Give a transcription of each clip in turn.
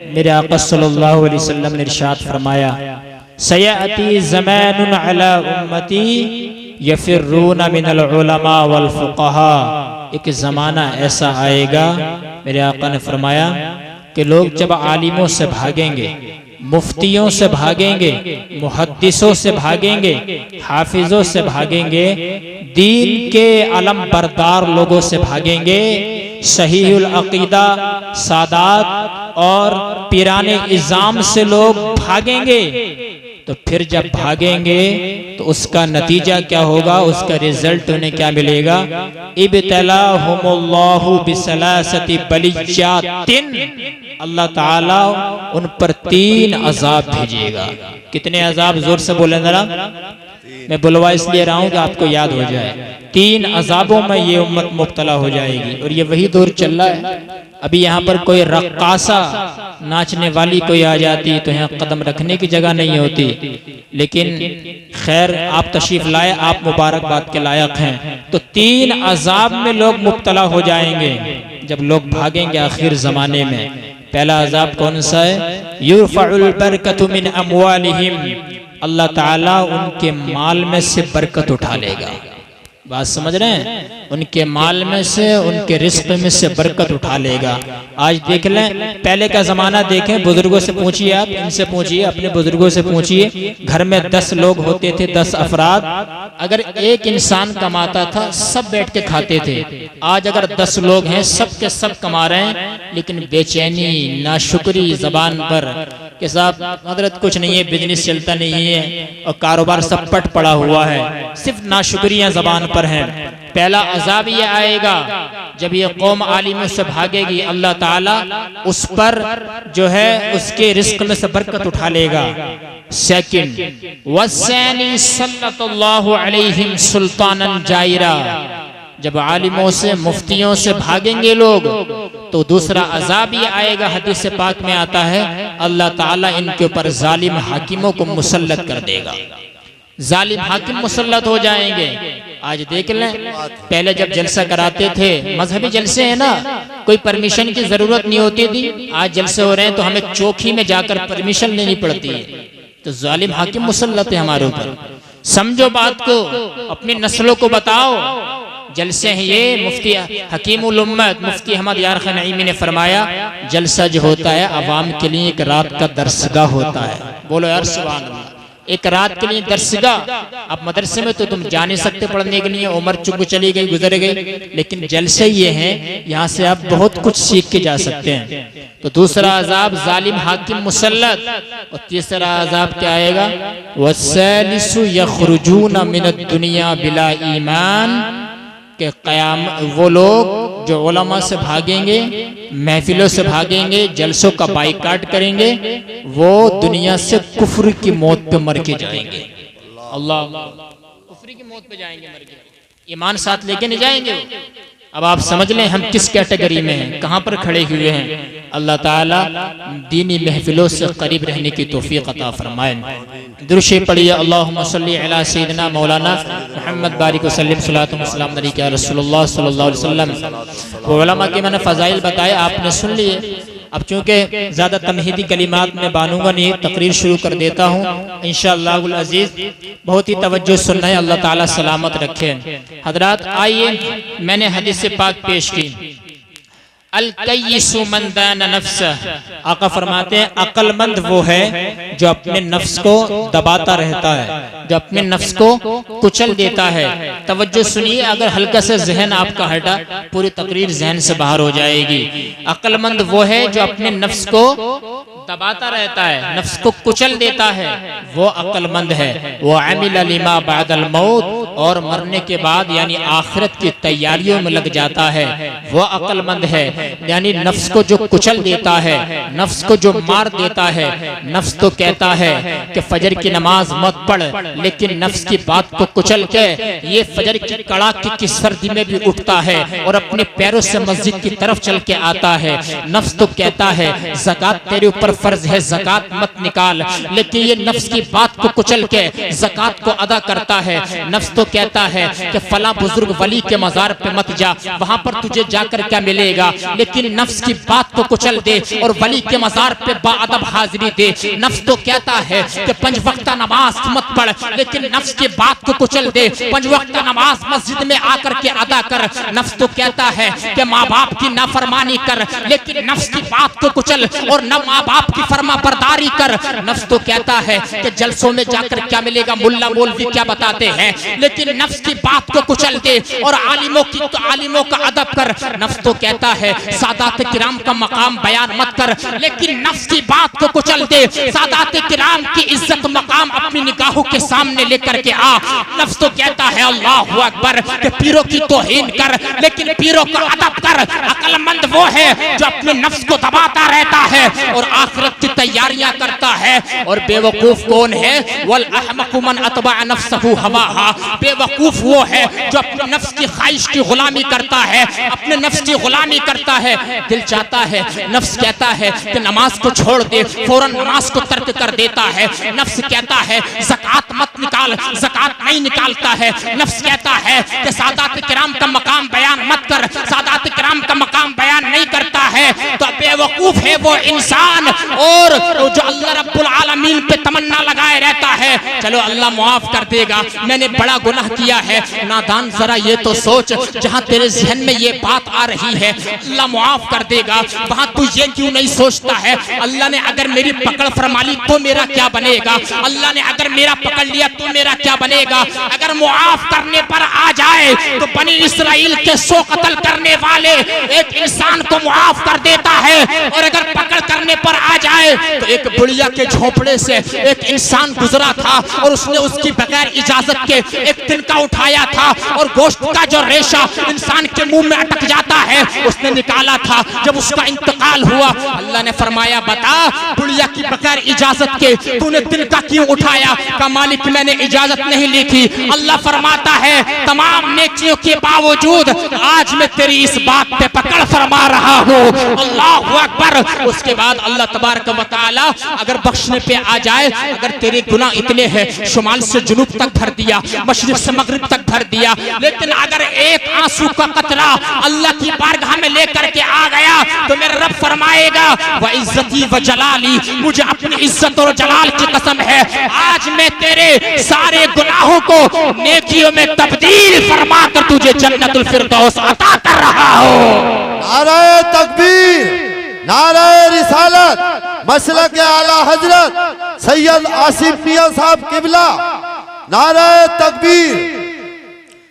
मेरे आका सल्लल्लाहु अलैहि वसल्लम ने इरशाद फरमाया, सयअती ज़मानुन अला उम्मती यफिर्रून मिनल उलमा वल फुक़हा। एक ज़माना ऐसा आएगा, मेरे आका ने फरमाया कि लोग जब आलिमों से भागेंगे, मुफ्तियों से भागेंगे, मुहद्दिसों से भागेंगे, हाफिजों से भागेंगे, दीन के अलम बरदार लोगों से भागेंगे, सहीहुल अकीदा सादात और पीराने इज़ाम से लोग भागेंगे, तो फिर जब भागेंगे तो उसका नतीजा क्या होगा, उसका रिजल्ट उन्हें क्या मिलेगा? इब्तलाहुमुल्लाहु बिसलासति बलिय्यातिन, अल्लाह ताला उन पर 3 अजाब भेजेगा। कितने अजाब? जोर से बोले जरा, मैं बुलवा इसलिए रहा हूं कि आपको याद हो जाए। 3 अजाबों में ये उम्मत मुब्तला हो जाएगी। और ये वही दौर चल रहा है। अभी यहाँ पर कोई रक्कासा नाचने वाली कोई आ जाती तो यहाँ कदम रखने की जगह नहीं होती, लेकिन खैर आप तशरीफ लाए, आप मुबारकबाद के लायक हैं। तो 3 अजाब में लोग मुब्तला हो जाएंगे जब लोग भागेंगे आखिर जमाने में। पहला अजाब कौन सा है? युरफउल बरकतु मिन अमवालिहिम, अल्लाह ताला उनके माल में से बरकत उठा लेगा। बात समझ रहे हैं? उनके माल में से, उनके रिस्क में से बरकत उठा लेगा। आज देख लें, पहले का जमाना देखें, बुजुर्गों से पूछिए, आप इनसे पूछिए, अपने बुजुर्गों से पूछिए, घर में 10 लोग होते थे, 10 अफराद, अगर एक इंसान कमाता था सब बैठ के खाते थे। आज अगर 10 लोग हैं, सब के सब कमा रहे हैं, लेकिन बेचैनी, नाशुक्री जबान पर कि साहब हजरत कुछ नहीं है, बिजनेस चलता नहीं है और कारोबार सब पट पड़ा हुआ है, सिर्फ नाशुक्रियां जबान पर हैं। पहला अजाब ये आएगा जब ये कौम आलिमों से भागेगी, अल्लाह ताला उस पर जो है उसके रिस्क में से बरकत उठा लेगा। सेकंड, वस्सानी सल्लल्लाहु अलैहिम सुल्तानन जायरा, जब आलिमों से, मुफ्तियों से भागेंगे लोग तो दूसरा अजाब ये आएगा, हदीस पाक में आता है, अल्लाह ताला इनके ऊपर जालिम हाकिमों को मुसल्लत कर देगा। जालिम हाकिम मुसल्लत हो जाएंगे। आज देख लें, पहले जब जलसा कराते थे, मजहबी जलसे हैं ना, कोई परमिशन की जरूरत नहीं होती थी। आज जलसे हो रहे हैं तो हमें चौकी में जाकर परमिशन लेनी पड़ती है। तो जालिम हाकिम मुसल्लत है हमारे ऊपर। समझो बात को, अपनी नस्लों को बताओ। जलसे हैं ये, मुफ्ती हकीमुल उम्मत मुफ्ती अहमद यार खान नईमी ने फरमाया, जलसा जो होता है अवाम के लिए एक रात का दरसगाह होता है। बोलो यार सुभान अल्लाह, एक रात के लिए दरसगाह। अब मदरसे में तो तुम जा नहीं सकते पढ़ने के लिए, उम्र चुक चली गई, गुजर गई, लेकिन जलसे ये हैं, यहाँ से आप बहुत कुछ सीख के जा सकते हैं। तो दूसरा अजाब जालिम हाकिम मुसल्लत, और तीसरा अजाब क्या आएगा? वस्सालिसु यखरुजून मिनद दुनिया बिला ईमान, के क़याम वो लोग जो उलमा से भागेंगे, महफिलों से भागेंगे, जलसों का बाइकाट करेंगे, वो दुनिया से कुफ्र की मौत पे मर के जाएंगे। अल्लाह, कुफ्र की मौत पे जाएंगे, मर के, ईमान साथ लेके नहीं जाएंगे। अब आप समझ लें हम किस कैटेगरी में हैं, कहाँ पर खड़े हुए हैं। अल्लाह ताला दीनी महफिलों से करीब रहने की तौफीक अता फरमाए। दुरूद पढ़िए, अल्लाहुम्मा सल्ली अला सय्यिदिना मौलाना मुहम्मद बारिक वसल्लम सल्लल्लाहु अलैहि रसूलुल्लाह सल्लल्लाहु अलैहि वसल्लम। वो उलमा के मैंने फ़ज़ाइल बताए, आपने सुन लिए। अब चूंकि ज़्यादा तमहीदी कलिमात में बानूंगा नहीं, तकरीर शुरू कर देता हूँ इंशाअल्लाहुल अज़ीज़। बहुत ही तवज्जो सुनना है, अल्लाह ताला सलामत रखे। हजरात आइए, मैंने हदीस पाक पेश की, अल-कय्यिसु मन दाना नफ्सह, आका फरमाते हैं अक्लमंद वो है जो अपने नफ्स को दबाता रहता है, जो अपने नफ्स को कुचल देता है। तवज्जो सुनिए, अगर हल्का से जहन आपका हटा, पूरी तकरीर जहन से बाहर हो जाएगी। अक्लमंद वो है जो अपने नफ्स को दबाता रहता है, नफ्स को कुचल देता है, वो अक्लमंद है। वो अमिल लिमा बादल मौत, और मरने के बाद यानी आखिरत की तैयारियों में लग जाता है, वो अक्लमंद है। यानी नफ्स को जो कुचल देता है, नफ्स को जो मार देता है। नफ्स तो कहता है कि फजर की नमाज मत पढ़, लेकिन नफ्स की बात को कुचल के ये फजर की कड़ाके की सर्दी में भी उठता है और अपने पैरों से मस्जिद की तरफ चल के आता है। नफ्स तो कहता है ज़कात तेरे ऊपर फर्ज है, ज़कात मत निकाल, लेकिन ये नफ्स की बात को कुचल के ज़कात को अदा करता है। नफ्स तो कहता है कि फला बुजुर्ग वली के मजार पे मत जा, वहां पर तुझे जाकर क्या मिलेगा, लेकिन नफ्स की बात को कुचल दे और वली के मजार पे बाअदब हाजिरी दे। नफ्स तो कहता है कि 5 वक्त नमाज मत पढ़, लेकिन नफ्स की बात को कुचल दे, 5 वक्त नमाज मस्जिद में आकर के अदा कर। नफ्स तो कहता है कि माँ बाप की नाफरमानी कर, लेकिन नफ्स की बात को कुचल और न माँ बाप की फरमा बरदारी कर। नफ्स तो कहता है कि जलसों में जाकर क्या मिलेगा, मुल्ला मौलवी क्या बताते हैं, लेकिन नफ्स की बात को कुचल दे और आलिमों का अदब कर। नफ्स तो कहता है सादात किराम का मकाम बयान मत कर, लेकिन नफ्स की बात को कुचल दे, सादात किराम की इज्जत मकाम अपनी निगाहों के सामने लेकर के आ। नफ्स तो कहता है अल्लाहु अकबर कि पीरों की तौहीन कर, लेकिन पीरों का अदब कर। अक्लमंद वो है जो अपने नफ्स को दबाता रहता है और आखिरत की तैयारियां करता है। और बेवकूफ कौन है, वल अहमकु मन अतबा नफ्सहु हवाहा। बेवकूफ वो है जो अपने नफ्स की ख्वाहिश की गुलामी करता है, अपने नफ्स की गुलामी करता है। दिल चाहता है, नफ्स कहता है कि नमाज को छोड़ दे, फौरन नमाज को तर्क कर देता है। नफ्स कहता है ज़कात मत निकाल, ज़कात नहीं निकालता है। नफ्स कहता है कि सादात किराम का मकाम बयान मत कर, सादात किराम का मकाम बयान नहीं करता है। तो बेवकूफ है वो इंसान और जो अल्लाह रब्बुल आलमीन पे तमन्ना लगाए रहता है चलो अल्लाह माफ कर देगा, मैंने बड़ा गुनाह किया है। नादान जरा ये तो सोच, जहां तेरे जहन में ये बात आ रही है अल्लाह माफ कर देगा, वहां तू ये क्यों नहीं सोचता है अल्लाह ने अगर मेरी पकड़ फरमा ली तो मेरा क्या बनेगा, अल्लाह ने अगर मेरा पकड़ लिया तो मेरा क्या बनेगा। अगर मुआफ करने पर आ जाए तो बनी इस्राइल के 100 कत्ल करने वाले एक इंसान को मुआफ कर देता है, और अगर पकड़ करने पर आ जाए तो एक बुढ़िया के झोपड़े से एक इंसान गुजरा था और उसने उसकी बगैर इजाजत के एक तिनका उठाया था और गोश्त का जो रेशा इंसान के मुंह में अटक जाता है उसने निकाला था। जब उसका इंतकाल हुआ अल्लाह ने फरमाया बता बुढ़िया की बगैर इजाजत के तूने तिनका क्यों उठाया? का मालिक मैंने इजाजत नहीं ली थी। अल्लाह फरमाता है तमाम नेकियों के बावजूद आज मैं तेरी इस बात पे पकड़ फरमा रहा हूँ। अल्लाहु अकबर। उसके बाद अल्लाह तबारक व तआला अगर बख्शने पे आ जाए, अगर तेरे गुनाह इतने हैं शुमाल से जुनूब तक भर दिया, मशरिक से मगरिब तक भर दिया, लेकिन अगर एक आंसू का कतरा अल्लाह की बारगाह में लेकर के आ गया तो मेरा रब फरमाएगा व इज्जती व जलाली, मुझे अपनी इज्जत और जलाल की कसम है आज मैं तेरे सारे गुनाहों को नेकियों में तब्दील फरमा कर तुझे जन्नतुल फिरदौस अता कर रहा हूँ। नारे तकबीर, नारे रिसालत, मसलक आला हजरत सैयद आसिफ मियां साहब किबला, नारे तकबीर।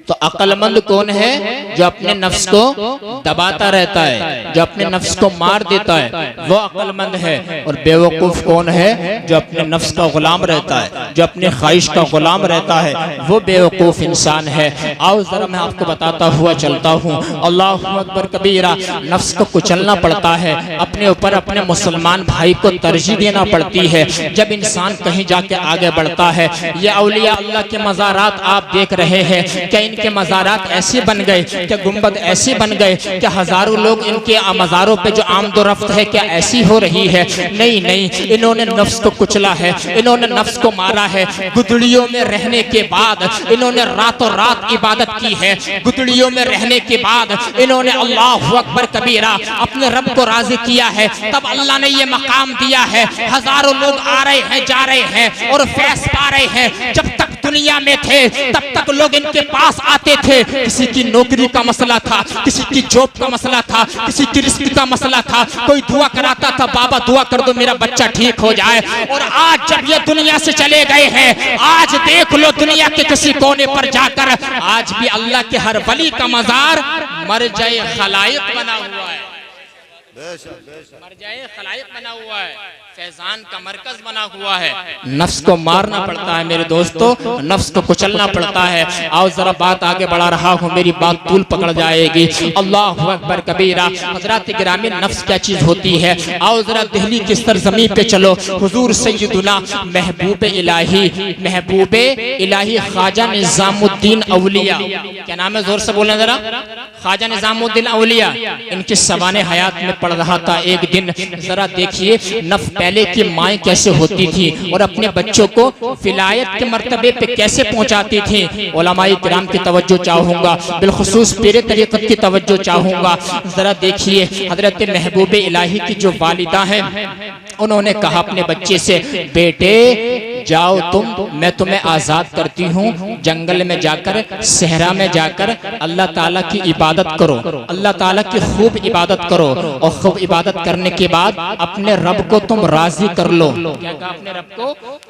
तो अक्लमंद कौन है? जो अपने नफ्स को दबाता रहता है, जो अपने नफ्स को मार देता है वो अक्लमंद है। और बेवकूफ कौन है? जो अपने नफ्स का गुलाम रहता है, जो अपने ख्वाहिश का गुलाम रहता है वो बेवकूफ इंसान है। आओ जरा मैं आपको बताता हुआ चलता हूँ। अल्लाहु अकबर कबीरा। नफ्स को कुचलना पड़ता है, अपने ऊपर अपने मुसलमान भाई को तरजीह देना पड़ती है जब इंसान कहीं जाके आगे बढ़ता है। ये औलिया अल्लाह के मज़ारात आप देख रहे हैं, क्या इनके मज़ारात ऐसे बन गए, क्या गुंबद ऐसे बन गए, क्या हजारों लोग इनके मज़ारों पे जो आमदोरफ्त है क्या ऐसी हो रही है? नहीं नहीं, इन्होंने नफ्स को कुचला है, इन्होंने नफ्स को मारा है। गुदड़ियों में रहने के बाद इन्होंने रातों रात इबादत की है, गुदड़ियों में रहने के बाद इन्होंने अल्लाहु अकबर कबीरा अपने रब को राजी किया है, तब अल्लाह ने ये मकाम दिया है। हजारों लोग आ रहे हैं जा रहे हैं और फैज पा रहे हैं। जब तक दुनिया में थे तब तक लोग इनके पास आते थे, किसी की नौकरी का मसला था, किसी की जॉब का मसला था, किसी की रिस्क का मसला था, कोई दुआ कराता था बाबा दुआ कर दो मेरा बच्चा ठीक हो जाए। और आज जब ये दुनिया से चले गए हैं, आज देख लो दुनिया के किसी कोने पर जाकर आज भी अल्लाह के हर वली का मजार मरजाए खलाइक बना हुआ है, मरजाए खलाइक बना हुआ है, फैजान का मरकज बना हुआ है। नफ्स को मारना पड़ता है मेरे दोस्तों, नफ्स को कुचलना पड़ता है। आओ जरा बात आगे बढ़ा रहा हूँ, मेरी बात तूल पकड़ जाएगी। अल्लाहु अकबर कबीरा। हजरात गिरामी, नफ्स क्या चीज होती है? आओ जरा दिल्ली की सरजमी पे चलो। हुजूर सैयदुना महबूब इलाही ख्वाजा निजामुद्दीन औलिया, क्या नाम है जोर से बोलना जरा, ख्वाजा निजामुद्दीन औलिया। इनकी सवाने हयात में पढ़ रहा था एक दिन, जरा देखिए नफ्स पहले की माएँ कैसे होती थी और अपने बच्चों को विलायत के मर्तबे पे कैसे पहुंचाती थी। उलमाए किराम की तवज्जो चाहूँगा, बिलखुसूस पीरे तरीक़त की तवज्जो चाहूँगा। ज़रा देखिए हज़रत महबूब इलाही की जो वालिदा हैं, उन्होंने कहा अपने बच्चे से, बेटे जाओ तुम, मैं तुम्हें आज़ाद करती हूँ, जंगल में जाकर सहरा में जाकर अल्लाह ताला की इबादत करो, अल्लाह ताला की खूब इबादत करो और खूब इबादत करने के बाद अपने रब को तुम राजी कर लो। क्या कहा? अपने रब को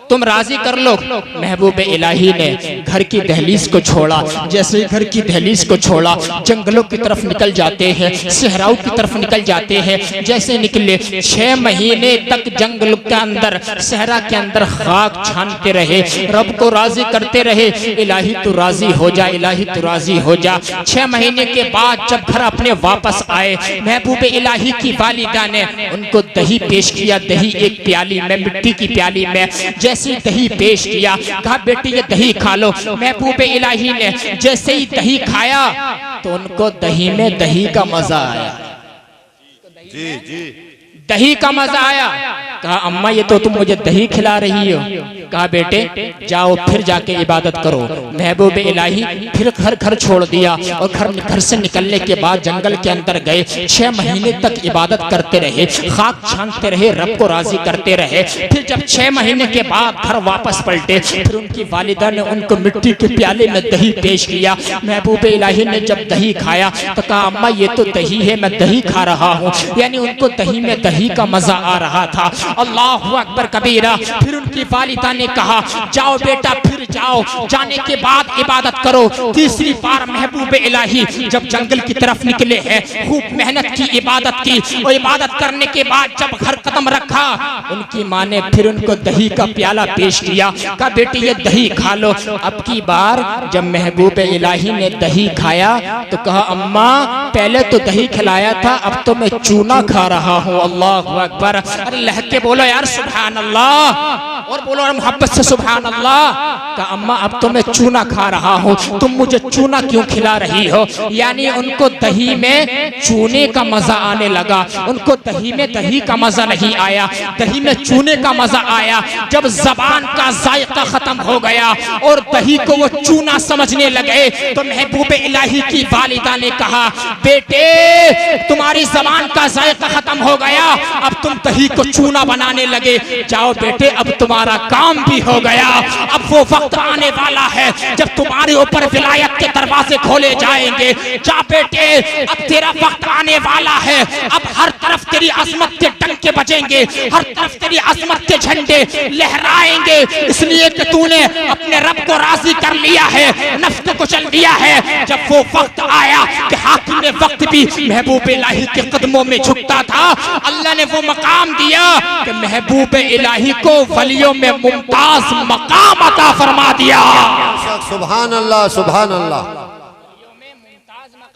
तुम राजी कर लो। महबूब इलाही ने घर की दहलीज को छोड़ा। जैसे घर की दहलीज को छोड़ा, जंगलों की तरफ निकल जाते हैं, सहराओं की तरफ निकल जाते हैं। जैसे निकले 6 महीने तक जंगल के अंदर, सहरा के अंदर खाक छानते रहे, रब को राजी करते रहे, इलाही तू राजी हो जा, इलाही तू राजी हो जा। 6 महीने के बाद जब घर अपने वापस आए, महबूब इलाही की वालिदा ने उनको दही पेश किया। दही एक प्याली में, मिट्टी की प्याली में। जैसे दही पेश किया, कहा बेटी ये दही खा लो। महबूब इलाही ने जैसे ही दही खाया तो उनको दही में दही का मजा आया। जी जी, दही का मजा आया। कहा अम्मा ये तो तुम मुझे दही खिला रही हो। कहा बेटे जाओ फिर जाके इबादत करो। महबूब इलाही फिर घर छोड़ दिया और घर से निकलने के बाद जंगल के अंदर गए। 6 महीने तक इबादत करते रहे, खाक छानते रहे, रब को राजी करते रहे। फिर जब 6 महीने के बाद घर वापस पलटे, फिर उनकी वालिदा ने उनको मिट्टी के प्याले में दही पेश किया। महबूब इलाही ने जब दही खाया तो कहा अम्मा ये तो दही है, मैं दही खा रहा हूँ। यानी उनको दही में दही का मजा आ रहा था। अल्लाहु अकबर कबीरा। फिर उनकी वालिदा ने कहा जाओ बेटा फिर जाओ, जाने के बाद इबादत करो। तीसरी बार महबूब इलाही जब जंगल की तरफ निकले हैं, खूब मेहनत की, इबादत की और इबादत करने के बाद जब घर कदम रखा, उनकी माँ ने फिर उनको दही का प्याला पेश किया। कहा बेटी ये दही खा लो। अब की बार जब महबूब इलाही ने दही खाया तो कहा अम्मा पहले तो दही खिलाया था, अब तो मैं चूना खा रहा हूँ। अल्लाहु अकबर। अरे लहके बोलो यार सुभान अल्लाह, और बोलो मोहब्बत से सुभान अल्लाह। कहा अम्मा अब तो मैं चूना खा रहा हूँ, तुम मुझे चूना क्यों खिला रही हो? यानी उनको दही में चूने का मजा आने लगा। उनको दही में दही का मजा नहीं आया, दही में चूने का मजा आया। जब जबान का जायका खत्म हो गया और दही को वो चूना समझने लगे तो महबूब इलाही की वालिदा ने कहा बेटे तुम्हारी जबान का जायका खत्म हो गया, अब तुम दही को चूना बनाने लगे। जाओ बेटे अब तुम्हारा काम भी हो गया। अब वो वक्त आने वाला है जब तुम्हारे ऊपर विलायत के दरवाजे खोले जाएंगे। जा बेटे अब तेरा वक्त आने वाला है। अब हर तरफ तेरी अजमत के डंके बजेंगे, हर तरफ तेरी अजमत के झंडे लहराएंगे, इसलिए कि तूने अपने रब को राजी कर लिया है, नफ्स को कुचल दिया है। जब वो वक्त आया कि हाकिम ने वक्त भी महबूब इलाही के कदमों में झुकता था, अल्लाह ने वो मकाम दिया कि महबूब इलाही को वलियों में मुमताज मकाम अता फरमा दिया। सुभान अल्लाह, सुभान अल्लाह।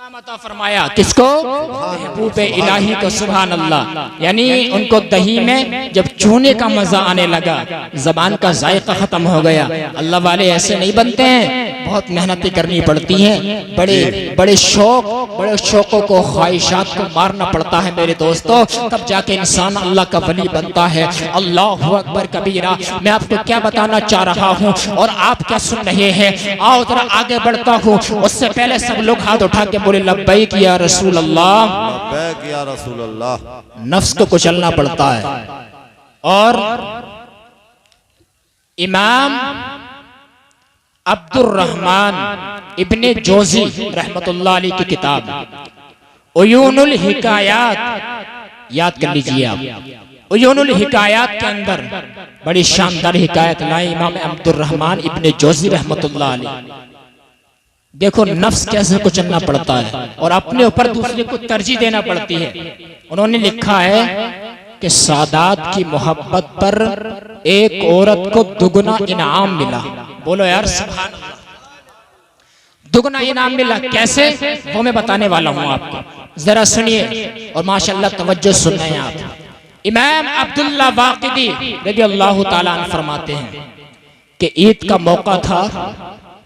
अता फरमाया किसको? महबूब इलाही को। सुभान अल्लाह। यानी उनको दही में जब चूने का मजा आने लगा, जबान का जायका खत्म हो गया। अल्लाह वाले ऐसे नहीं बनते हैं, बहुत मेहनतें करनी पड़ती हैं, बड़े शौकों को, ख्वाहिशात को मारना पड़ता है मेरे दोस्तों, तब जाके इंसान अल्लाह का वली बनता है। अल्लाहु अकबर कबीरा। मैं आपको क्या बताना चाह रहा हूँ और आप क्या सुन रहे हैं? आओ जरा आगे बढ़ता हूँ। उससे पहले सब लोग हाथ उठा के बोले लब्बैक या रसूल अल्लाह। लब्बैक या रसूल अल्लाह। नफ्स को कुचलना पड़ता है। और इमाम अब्दुर रहमान इब्ने जोजी रहमतुल्लाह अलैह की किताब उयूनुल हिकायात याद कर लीजिए आप। उयूनुल हिकायात के अंदर बड़ी शानदार हिकायत लाए इमाम अब्दुर रहमान इब्ने जोजी रहमतुल्लाह अलैह। देखो नफ्स कैसे कुचलना पड़ता है और अपने ऊपर दूसरे को तरजीह देना पड़ती है। उन्होंने लिखा है कि सादात की मोहब्बत पर एक औरत को दुगना इनाम मिला। बोलो यार सुभान अल्लाह। दुगना इनाम मिला कैसे, वो मैं बताने वाला हूं आपको, जरा सुनिए और माशाअल्लाह तवज्जो सुनना है आप। इमाम अब्दुल्ला वाक़िदी रज़ियल्लाहु ताला अन्हु फरमाते हैं कि ईद का मौका था।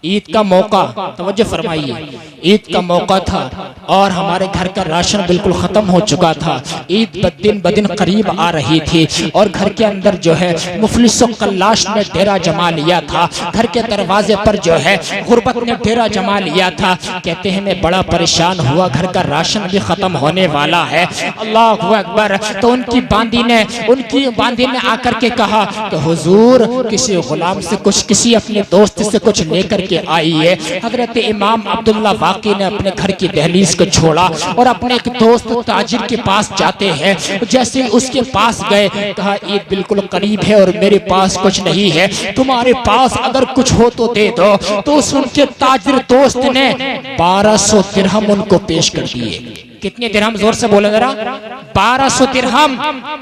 ईद का मौका, तवज्जो फरमाइए, ईद का मौका था और हमारे घर का राशन बिल्कुल खत्म हो चुका था। ईद दिन ब दिन करीब आ रही थी और घर के अंदर जो है मुफलिस कल्लाश ने डेरा जमा लिया था। घर के दरवाजे पर जो है गुर्बत ने डेरा जमा लिया था। कहते हैं मैं बड़ा परेशान हुआ, घर का राशन भी खत्म होने वाला है। अल्लाहु अकबर। तो उनकी बांदी ने आकर के कहा कि हुजूर किसी गुलाम से कुछ, किसी अपने दोस्त से कुछ लेकर के आई है। हजरत इमाम अब्दुल्ला वाक़ी ने अपने घर की दहलीज को छोड़ा और अपने एक दोस्त ताजिर के पास जाते हैं। जैसे ही उसके पास गए, कहा ईद बिल्कुल करीब है और मेरे पास कुछ नहीं है, तुम्हारे पास अगर कुछ हो तो दे दो। तो उनके ताजिर दोस्त ने 1200 दिरहम उनको पेश कर दिए। कितने दिरहम, जोर से बोले जरा, 1200 दिरहम।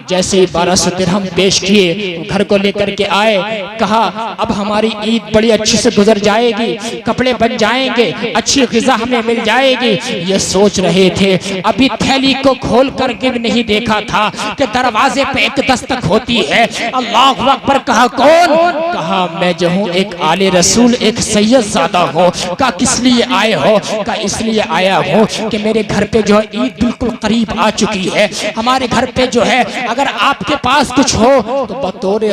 जैसे ही 1200 दिरहम पेश किए, घर को लेकर के आए, कहा अब हमारी ईद बड़ी अच्छी से गुजर जाएगी, कपड़े बन जाएंगे, अच्छी ग़िज़ा हमें मिल जाएगी। ये सोच रहे थे, अभी थैली को खोल करके भी नहीं देखा था कि दरवाजे पे एक दस्तक होती है। अल्लाहु अकबर। कहा कौन? कहा मैं जो हूँ एक आले रसूल, एक सैयद ज़ादा हूँ। कहा किस लिए आए हो? कहा इसलिए आया हूँ कि मेरे घर पे जो ईद बिल्कुल करीब आ चुकी है। हमारे घर पे जो है अगर आपके पास कुछ हो तो बतौरे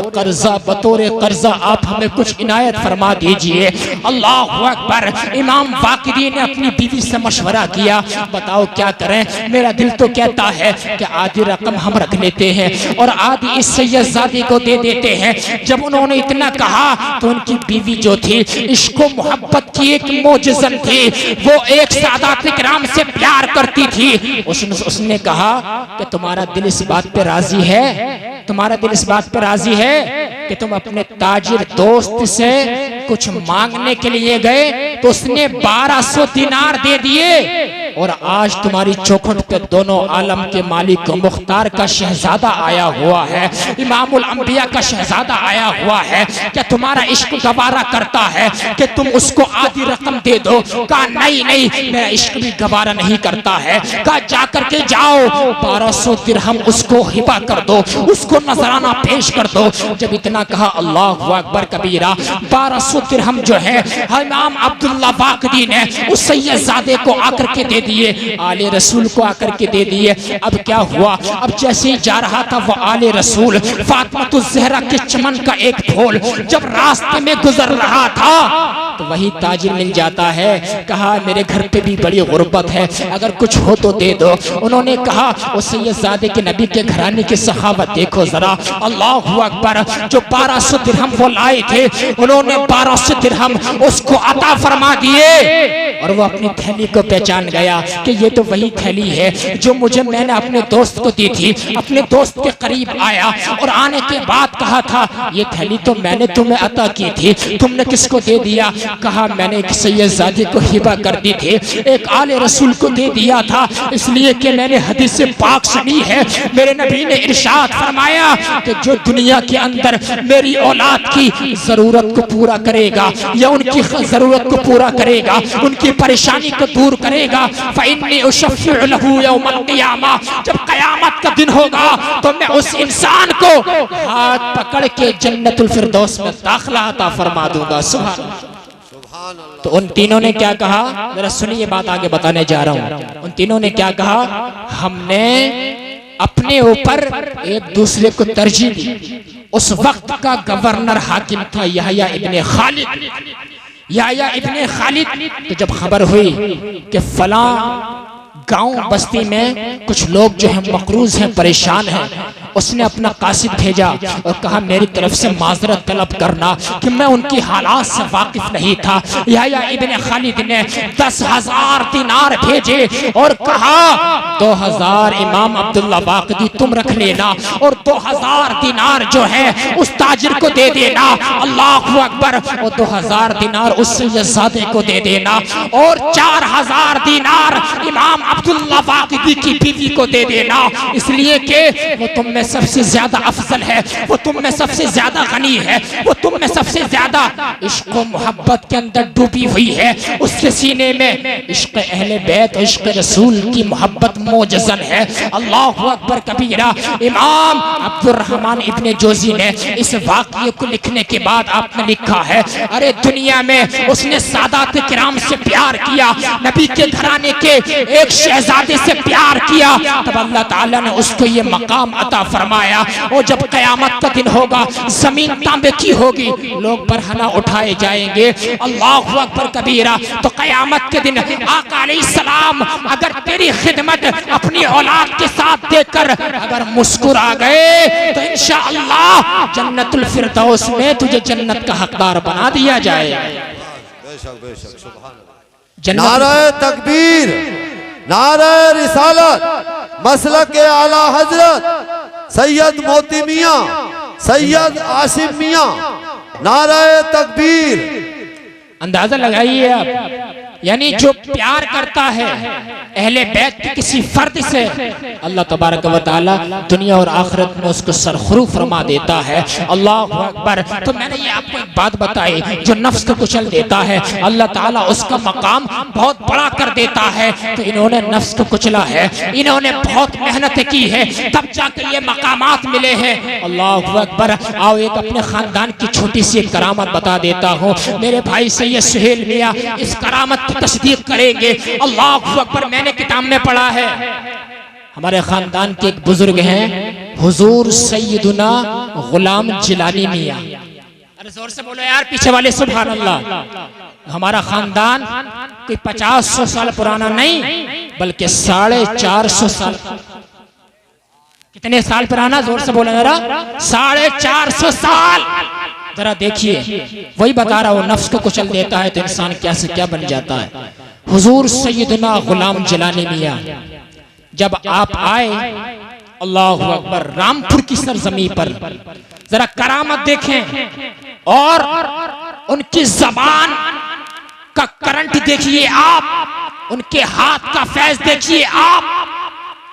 कर्जा आप हमें कुछ इनायत फरमा दीजिए। अल्लाहु अकबर। इमाम वाक़िदी ने अपनी बीवी से मशवरा किया, बताओ क्या करें? मेरा दिल तो कहता है कि आधी रकम हम रख लेते हैं और आधी इस सैयदजादी को दे देते हैं। जब उन्होंने इतना कहा तो उनकी बीवी जो थी, इश्क व मोहब्बत की एक मोजज़न थी, वो एक सादात इकराम से प्यार करती थी। उसने कहा कि तुम्हारा दिल इस बात पे राजी है, तुम्हारा दिल इस बात पे राजी है कि तुम अपने ताजिर दोस्त से कुछ मांगने के लिए गए तो उसने 1200 दिनार दे दिए और आज तुम्हारी चौखट पे दोनों आलम के मालिक मुख्तार का शहजादा आया हुआ है, इमामुल अंबिया का शहजादा आया हुआ है। क्या तुम्हारा इश्क गवारा करता है कि तुम उसको आधी रकम दे दो? कहा नहीं नहीं, मेरा इश्क भी गवारा नहीं करता है। कहा जाकर के जाओ 1200 दिरहम उसको हिबा कर दो, उसको नजराना पेश कर दो। जब इतना कहा, अल्लाहु अकबर कबीरा, 1200 दिरहम जो है इमाम अब्दुल्ला वाक़िदी ने उस सैयदजादे को आकर के दे दिए, आले रसूल को आकर के दे दिए। अब क्या हुआ? अब जैसे ही जा रहा था वो आले रसूल फातिमातुज़ ज़हरा के चमन का एक फूल जब रास्ते में गुजर रहा था तो वही ताजिर मिल जाता है। कहा मेरे घर पे भी बड़ी गुर्बत है, अगर कुछ हो तो दे दो। उन्होंने कहा वो सैयदजादे के नबी के घराने की सखावत देखो जरा। अल्लाहु अकबर। जो 1200 दिरहम वो लाए थे, उन्होंने 1200 दिरहम उसको अता फरमा दिए और वो अपनी थैली को पहचान गया कि ये तो वही थैली है जो मैंने अपने दोस्त को दी थी। अपने दोस्त के करीब आया और आने के बाद कहा था ये थैली तो मैंने तुम्हें अता की थी, तुमने किसको दे दिया? कहा मैंने एक सैयदजादे को हिबा कर दी थी, एक आले रसूल को दे दिया था, इसलिए कि मैंने हदीस से पाक सुनी है। मेरे नबी ने इरशाद फरमाया कि जो दुनिया के अंदर मेरी औलाद की जरूरत को पूरा करेगा या उनकी जरूरत को पूरा करेगा, उनकी परेशानी को दूर करेगा, फ़इन्नी उशफ़्फ़िउ लहू यौमल क़ियामा, जब क़यामत का दिन होगा तो मैं उस इंसान को हाथ पकड़ के जन्नतुल फिरदौस में दाखिला अता फरमा दूंगा। सुभान अल्लाह। तो उन तीनों ने क्या कहा? जरा सुनिए, बात आगे बताने जा रहा हूं। उन तीनों ने क्या कहा? हमने अपने ऊपर एक दूसरे को तरजीह दी। उस वक्त का गवर्नर हाकिम था यहया इब्ने खालिद। यहया इब्ने खालिद। तो जब खबर हुई कि फला गांव बस्ती में कुछ लोग जो है मकरूज हैं, परेशान हैं, उसने अपना कासिद भेजा और कहा मेरी तरफ से माजरत तलब करना कि मैं उनकी हालात से वाकिफ नहीं था। यहया इब्ने खालिद ने 10,000 दिनार भेजे और कहा 2000 इमाम अब्दुल्ला वाक़िदी तुम रख लेना और 2000 दिनार जो है उस ताजिर को दे देना। अल्लाहु अकबर। और 2000 दिनार उस सैयदजादे को दे देना और 4000 दिनार इमाम अब्दुल्ला वाकिदी की बीवी को दे देना, इसलिए कि वो तुम में सबसे ज्यादा अफजल है, वो तुम में सबसे ज्यादा गनी है, वो तुम में सबसे ज्यादा इश्क व मोहब्बत के अंदर डूबी हुई है। उसके सीने में इश्क अहले बैत, इश्क रसूल की मोहब्बत मौजज़न है। अल्लाहु अकबर कबीरा। इमाम अब्दुर्रहमान इब्ने जोजी ने इस वाक़ये को लिखने के बाद आपने लिखा है, अरे दुनिया में उसने सादात किराम से प्यार किया, नबी के घराने के एक शहजादे से प्यार किया, तब अल्लाह ताला ने उसको ये मकाम अता फरमाया। और जब कयामत का दिन होगा, जमीन तांबे की होगी, लोग बरहना उठाए जाएंगे। अल्लाहु अकबर कबीरा। तो कयामत के दिन आका अलैहिस्सलाम अगर तेरी खिदमत अपनी औलाद के साथ देखकर अगर मुस्कुरा गए तो इंशाअल्लाह जन्नतुल फिरदौस में तुझे जन्नत का हकदार बना दिया जाए। बेशक बेशक सुभान अल्लाह। नारे तकबीर, नारे रिसालत, मसलक के आला हजरत सैयद मोती मियां, सैयद आसिम मियां, नारे तकबीर। अंदाजा लगाइए आप, यानी जो प्यार करता है अहले बैत के किसी फर्द से, अल्लाह तबारक व तआला दुनिया और आखिरत में उसको सरखुरू फरमा देता है। अल्लाह अकबर। तो मैंने ये आपको एक बात बताई, जो नफ्स को कुचल देता है अल्लाह ताला उसका मकाम बहुत बड़ा कर देता है। तो इन्होंने नफ्स को कुचला है, इन्होंने बहुत मेहनत की है, तब जाकर ये मकामात मिले हैं। अल्लाह अकबर। आओ एक अपने खानदान की छोटी सी करामत बता देता हूँ। मेरे भाई सैयद सुहेल मियां इस करामत की तस्दीक करेंगे। अल्लाह अकबर। मैंने किताब में पढ़ा है, हमारे खानदान के एक बुजुर्ग हैं हुजूर सैयदुना गुलाम जिलानी मियां। अरे जोर से बोलो यार पीछे वाले, सुभान अल्लाह। हमारा खानदान कोई 50-100 साल पुराना नहीं, बल्कि 450 साल। कितने साल पुराना? जोर से बोलो जरा। 450 साल। जरा देखिए, वही बता रहा हूं, नफ्स को कुचल देता है तो इंसान क्या से क्या बन जाता है। हुजूर सैयदना गुलाम जिलानी मियां जब आप आए, अल्लाहु अकबर, रामपुर की सरजमी पर, जरा करामत देखें और उनकी जबान का करंट देखिए आप, उनके हाथ का फैज देखिए आप,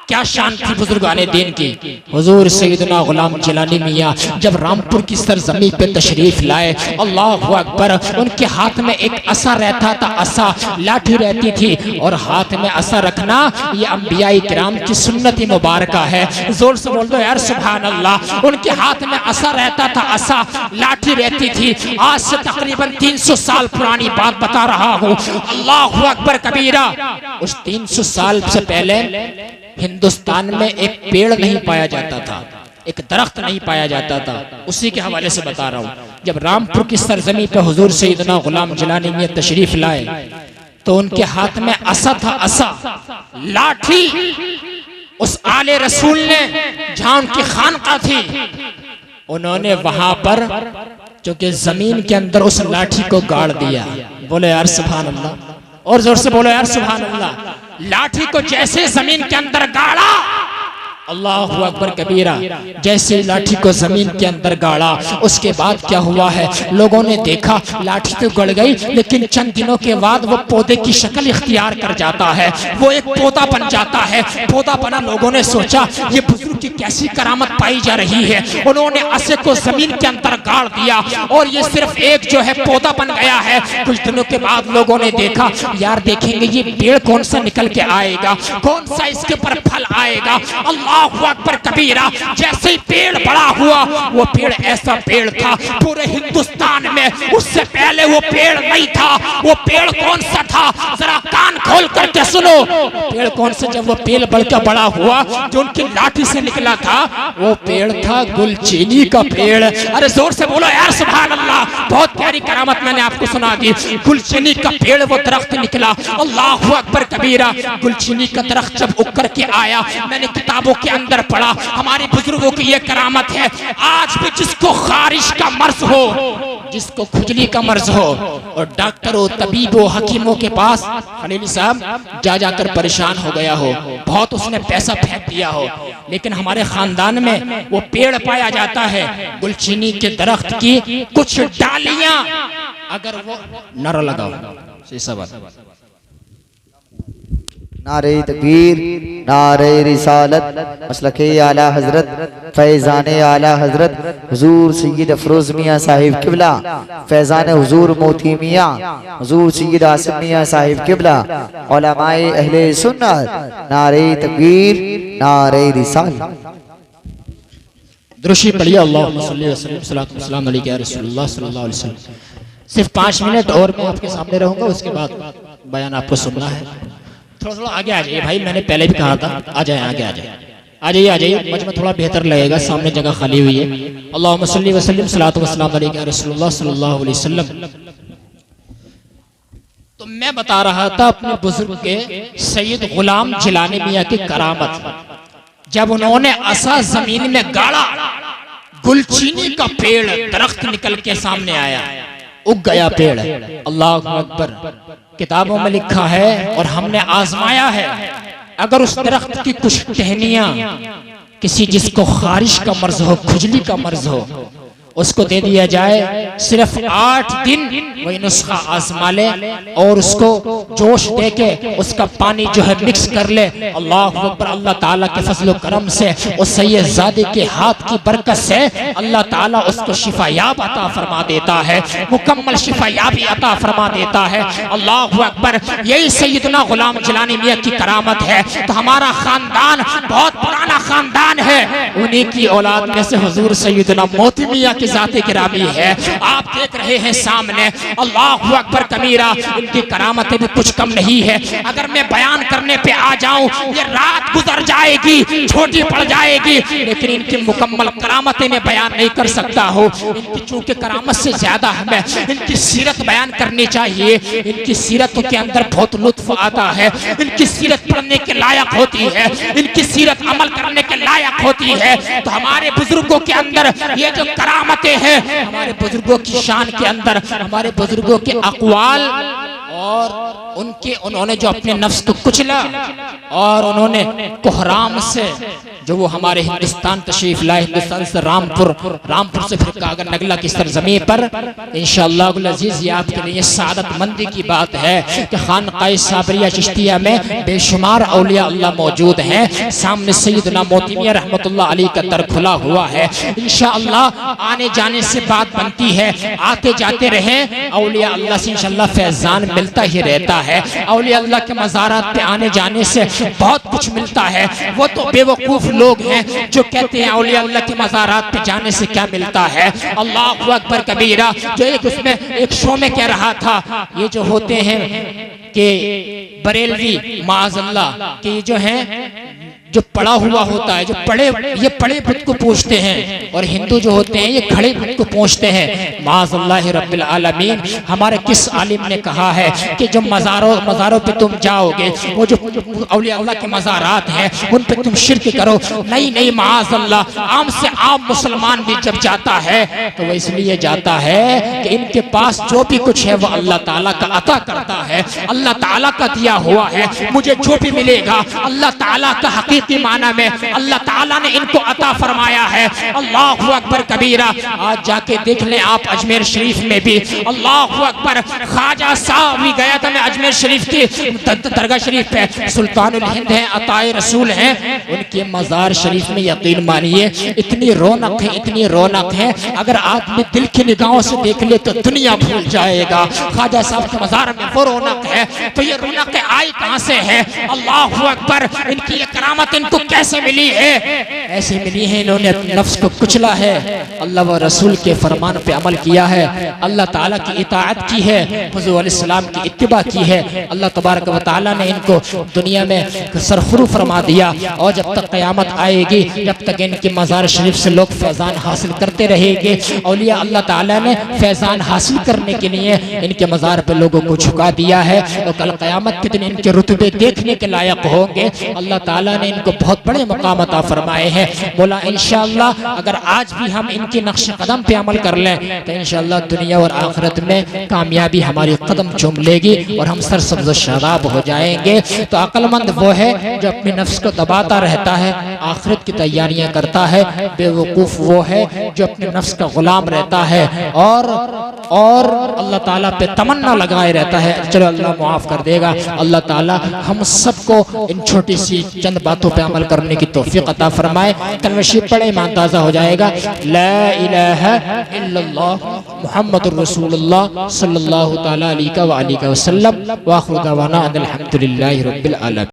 क्या शान थी बुजुर्गाने दीन की। हुजूर सैयदना गुलाम जिलानी मियां जब रामपुर की सरजमी पे तशरीफ लाए, अल्लाहु अकबर, उनके हाथ में एक असा रहता था, असा लाठी रहती थी, और हाथ में असा रखना ये अंबियाई किराम की सुन्नत मुबारका है। जोर से बोल दो यार सुभान अल्लाह। उनके हाथ में असा रहता था, असा लाठी रहती थी। आज से तकरीबन 300 साल पुरानी बात बता रहा हूँ। अल्लाहु अकबर कबीरा। उस 300 साल से पहले हिंदुस्तान में एक पेड़ नहीं पाया जाता था, एक दरख्त नहीं पाया जाता था। उसी के हवाले से बता रहा हूँ। जब रामपुर की सरजमी पे हुजूर सैयदना गुलाम जिलानी मियां तशरीफ लाए तो उनके हाथ में असा था, असा लाठी। उस आले रसूल ने, जहां उनकी खानका थी, उन्होंने वहां पर जो कि जमीन के अंदर उस लाठी को गाड़ दिया। बोले यार सुभान अल्लाह, और जोर से बोलो यार सुभान अल्लाह। लाठी को जैसे जमीन के अंदर गाड़ा, अल्लाहु अकबर कबीरा, जैसे लाठी को जमीन के अंदर गाड़ा, उसके बाद क्या हुआ है, लोगों ने देखा लाठी तो गड़ गई, लेकिन चंद दिनों के बाद वो पौधे की शक्ल इख्तियार कर जाता है, वो एक पौधा बन जाता है। पौधा बना, लोगों ने सोचा ये बुजुर्ग की कैसी करामत पाई जा रही है। उन्होंने असे को जमीन के अंदर गाड़ दिया और ये सिर्फ एक जो है पौधा बन गया है। कुछ दिनों के बाद लोगों ने देखा, यार देखेंगे ये पेड़ कौन सा निकल के आएगा, कौन सा इसके ऊपर फल आएगा। अल्लाहु अकबर कबीरा। जैसे ही पेड़ बड़ा हुआ, वो पेड़ ऐसा पेड़ था पूरे हिंदुस्तान में उससे पहले वो पेड़ नहीं था। वो पेड़ कौन सा था, जरा कान खोल करके सुनो। पेड़ कौन सा? जब वो पेड़ बढ़कर बड़ा हुआ, जो उनकी लाठी से निकला था, वो पेड़ था गुलचीनी का पेड़। अरे जोर से बोलो यार सुभान अल्लाह। बहुत प्यारी करामत मैंने आपको सुना दी। गुलचीनी का पेड़, वो दरख्त निकला। अल्लाहु अकबर कबीरा। गुलचीनी का दरख्त जब उग करके आया, मैंने किताबों के अंदर पढ़ा, हमारे बुजुर्गों की ये करामत है। आज भी जिसको खारिश का मर्ज हो, जिसको खुजली का मर्ज हो, और डॉक्टरों, तबीबों, हकीमों के पास खलीली साहब जा जाकर परेशान हो गया हो, बहुत उसने पैसा फेंक दिया हो, लेकिन हमारे खानदान में वो पेड़ पाया जाता है गुलचीनी के दरख्त की कुछ डालियां, अगर वो नर लगाओ, नारे तकबीर, नारे रिसालत, मसलके आला हजरत, फैज़ान आला हजरत हुजूर सैयद अफरोज मियाँ साहिब किबला, फैज़ान हुजूर मोती मियाँ, हुजूर सैयद आसिम मियाँ साहिब किबला, उलमाए अहले सुन्नत। नारे तकबीर, नारे रिसालत। दुरूशी पढ़िए अल्लाहुम्मा सल्ली व सल्लिम सलातु व सलाम अलैका या रसूलुल्लाह सल्लल्लाहु अलैहि वसल्लम। सिर्फ 5 मिनट और मैं आपके सामने रहूंगा, उसके बाद बयान आपको सुनना है। थोड़ा आगे आ जाइए भाई, मैंने पहले भी कहा था आ जाए, आगे आ जाए, आ जाइए मजमा थोड़ा बेहतर लगेगा, सामने जगह खाली हुई है। अल्लाहुम्मा सल्ली व सल्लिम सलातु व सलाम अलैका या रसूलुल्लाह सल्लल्लाहु अलैहि वसल्लम। तो मैं बता रहा था अपने बुजुर्ग के सैयद गुलाम जिलानी मियाँ की करामत। जब उन्होंने असा जमीन में गाड़ा, गुलचीनी का पेड़ दरख्त निकल के सामने आया, उग गया पेड़। अल्लाह अकबर। किताबों में लिखा है और हमने आजमाया है, अगर उस दरख्त की कुछ टहनियां किसी जिसको खारिश का मर्ज हो, खुजली का मर्ज हो, उसको दे दिया जाए, सिर्फ 8 दिन वही नुस्खा आजमा ले और उसको जोश दे के उसका पानी जो है मिक्स कर ले। अल्लाह अकबर। अल्लाह ताला के फजल करम से उस सैयदजादे के हाथ की बरकत से अल्लाह ताला उसको शिफायाब अता फरमा देता है, मुकम्मल शिफायाबी अता फरमा देता है। अल्लाह अकबर। यही सैयदना गुलाम जिलानी मियाँ की करामत है। तो हमारा खानदान बहुत पुराना खानदान है, उन्हीं की औलाद में से हुजूर सैयदना मोती मियाँ की जाते गिरामी है। आप देख रहे हैं सामने। अल्लाह अकबर कबीरा। इनकी करामतें भी कुछ कम नहीं है। अगर मैं बयान करने पे आ जाऊं, ये रात गुजर जाएगी, छोटी पड़ जाएगी, लेकिन इनकी मुकम्मल करामतें मैं बयान नहीं कर सकता हूँ। इनकी चूंकि करामत से ज्यादा हमें इनकी सीरत बयान करनी चाहिए। इनकी सीरत के अंदर बहुत लुत्फ आता है। इनकी सीरत पढ़ने के लायक होती है, इनकी सीरत अमल करने के लायक होती है। तो हमारे बुजुर्गों के अंदर ये जो करामत है, हमारे बुजुर्गों की शान के अंदर, हमारे बुजुर्गों के अक़वाल और उन्होंने जो अपने नफ्स को कुचला और उन्होंने कोहराम से जो वो हमारे हिंदुस्तान तशरीफ लाए, हिंदुस्तान से रामपुर से फिर कागर नगला की सरजमीन पर इंशाअल्लाह अज़ीज़ ये आपके लिए सादत मंदी की बात है कि खानक़ाह साबरिया चिश्तिया में बेशुमार औलिया अल्लाह मौजूद हैं। सामने सैयदना मोती मियाँ रहमतुल्लाह अलैह का दर खुला हुआ है। इंशाअल्लाह आने जाने से बात बनती है, आते जाते रहे। औलिया अल्लाह से इंशाअल्लाह फैजान मिलता ही रहता है। औलिया अल्लाह के मज़ारात पे आने जाने से बहुत कुछ मिलता है। वो तो बेवकूफ लोग हैं जो कहते हैं औलिया अल्लाह के मज़ारात पे जाने से क्या मिलता है। अल्लाह अकबर कबीरा। जो एक उसमें एक शो में कह रहा था, ये जो होते हैं कि बरेलवी माज़अल्लाह कि जो हैं जो पड़ा हुआ होता है, जो ये पड़े बुत को पूछते हैं, और हिंदू जो होते हैं ये खड़े बुत को पूछते हैं। माज़अल्लाह रब्बिल आलमीन। हमारे किस आलिम ने कहा है कि जो मज़ारों पे तुम जाओगे, वो जो औलिया अल्लाह के मज़ारात हैं उन पे तुम शिर्क करो? नहीं माज़अल्लाह। आम से आम मुसलमान भी जब जाता है तो वो इसलिए जाता है कि इनके पास जो भी कुछ है वो अल्लाह ताला का अता करता है, अल्लाह ताला का दिया हुआ है। मुझे जो भी मिलेगा अल्लाह ताला का हकीकी माना में अल्लाह ताला ने इनको अता फरमाया है। अल्लाह अकबर कबीरा। आज जाके देख लें आप अजमेर शरीफ में भी। अल्लाह अकबर। ख्वाजा साहब भी गया था मैं अजमेर शरीफ की दरगाह शरीफ पे, सुल्तानुल हिंद है, अताए रसूल हैं, उनके मज़ार शरीफ में यकीन मानिए इतनी रौनक है, इतनी रौनक है, अगर आदमी दिल की निगाहों से देख ले तो दुनिया भूल जाएगा। ख्वाजा साहब के मज़ार में वो रौनक है। तो ये रौनक आई कहाँ से है? अल्लाह अकबर। इनकी ये करामत इनको कैसे मिली है? ऐसे मिली है, इन्होंने अपने नफ्स को कुचला है, अल्लाह व रसूल के फरमान पे अमल किया है, अल्लाह ताला की इताअत की है, हुज़ूर अलैहिस्सलाम की इत्तिबा की है। अल्लाह तबारक व तआला ने इनको दुनिया में सरखुरू फरमा दिया। और जब तक क़यामत आएगी, जब तक इनके मज़ार शरीफ से लोग फैज़ान हासिल करते रहेंगे, औलिया अल्लाह ताला ने फैज़ान हासिल करने के लिए इनके मज़ार पर लोगों को झुका दिया है। और कल क़यामत के दिन इनके रुतबे देखने के लायक होंगे। अल्लाह ताला ने इनको बहुत बड़े मकाम अता फरमाए हैं। बोला इंशाअल्लाह अगर आज भी हम इनके नक्श कदम पे अमल कर लें तो इंशाअल्लाह दुनिया और आखिरत में कामयाबी हमारी कदम चूम लेगी और हम सरसब्ज़ शादाब हो जाएंगे। तो अक्लमंद वो है जो अपने नफ्स को दबाता रहता है, आखिरत की तैयारियां करता है। बेवकूफ़ वो है जो अपने नफ्स का गुलाम रहता है और अल्लाह ताला पे तमन्ना लगाए रहता है। चलो अल्लाह माफ़ कर देगा। अल्लाह ताला हम सबको इन छोटी सी चंद बातों पे अमल करने की तौफीक अता फरमाए। कलमशी पढ़े ईमान ताज़ा हो जाएगा। ला इलाहा इल्लल्लाह मुहम्मदुर रसूलुल्लाह सल्लल्लाहु तआला अलैहि व सल्लम व आखिरु दअवाना अनिल हम्दुलिल्लाहि रब्बिल आलमीन।